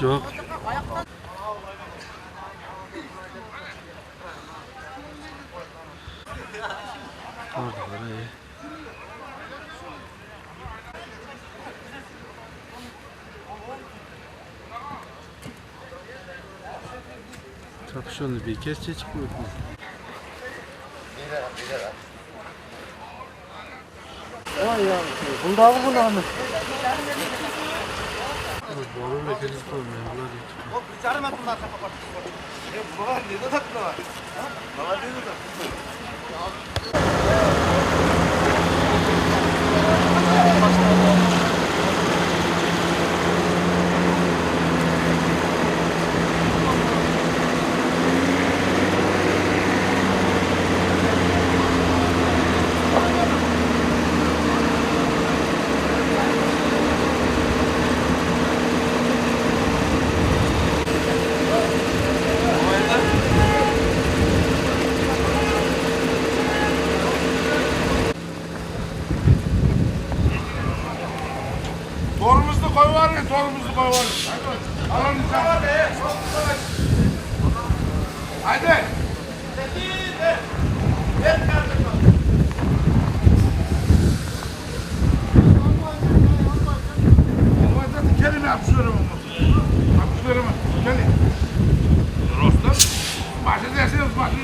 Yok. Orada iyi. Kapşonlu bir kez çıkmıyor mu? Vay ya, bunda mı buna mı? Balon mekanizma olmuyor. Bunlar hiç. Bicara mı bunlar kapat? Bu var ne de tatlı var. Ha? Var ne de tatlı. Torumuzlu koy var ya, torumuzlu koy var. Alın lütfen. Haydi. Almadan kelime yapışıyorum onu. Yapışıyorum. Gelin. Rostam. Başı derseniz başı.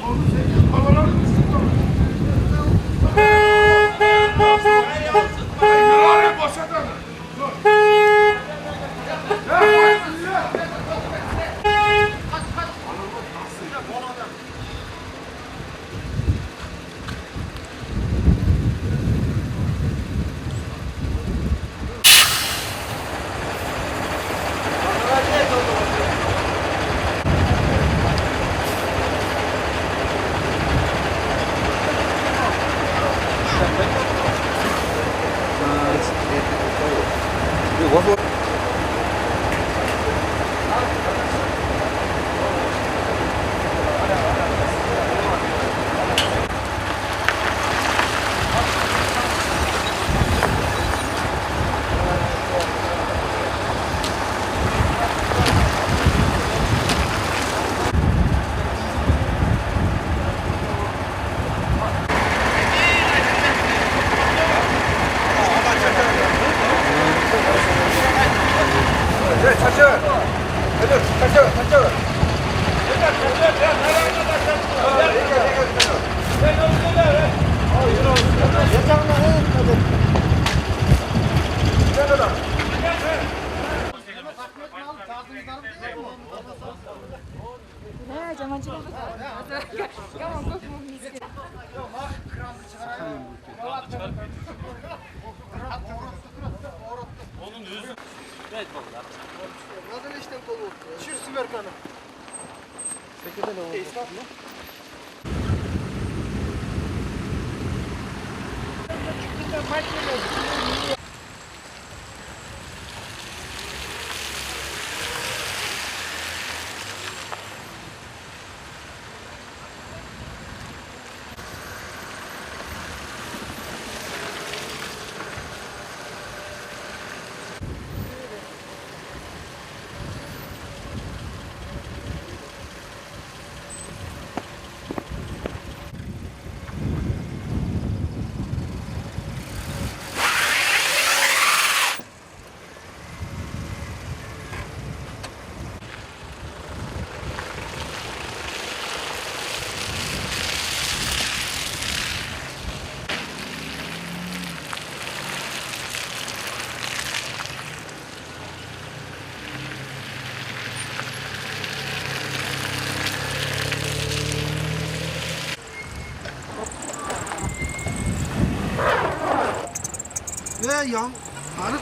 Onu sen koyvalar mısın? Oraya boşaltalım. Dur. Ne camacı? Tamam çok mu miskin. Onun yüzü. Evet babalar. Nasıl işte dolu? Şur Sümerkan'ı. Peki de ne oldu? Esnaf mı? Ne ya? Arif.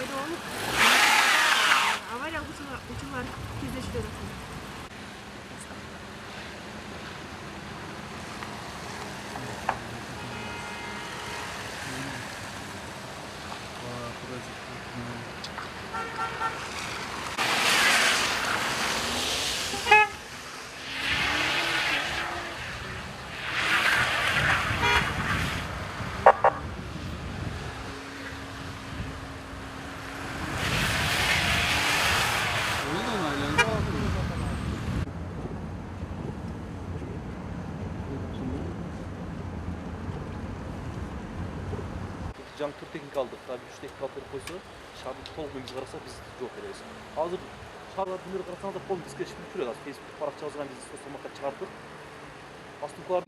пайда болуп авариялык учурлар кездешилет атат. жаңы 4 техника алдық. Tabii 3 техника алып беріп қойса, шарды толық үйіміз қараса біз жоқ береміз. Қазір шарлар дүниелер қарасаңыздар қолым бізге ішіп жүреді. Facebook парақша жазған кезде социал аймаққа шығардық. Астықлар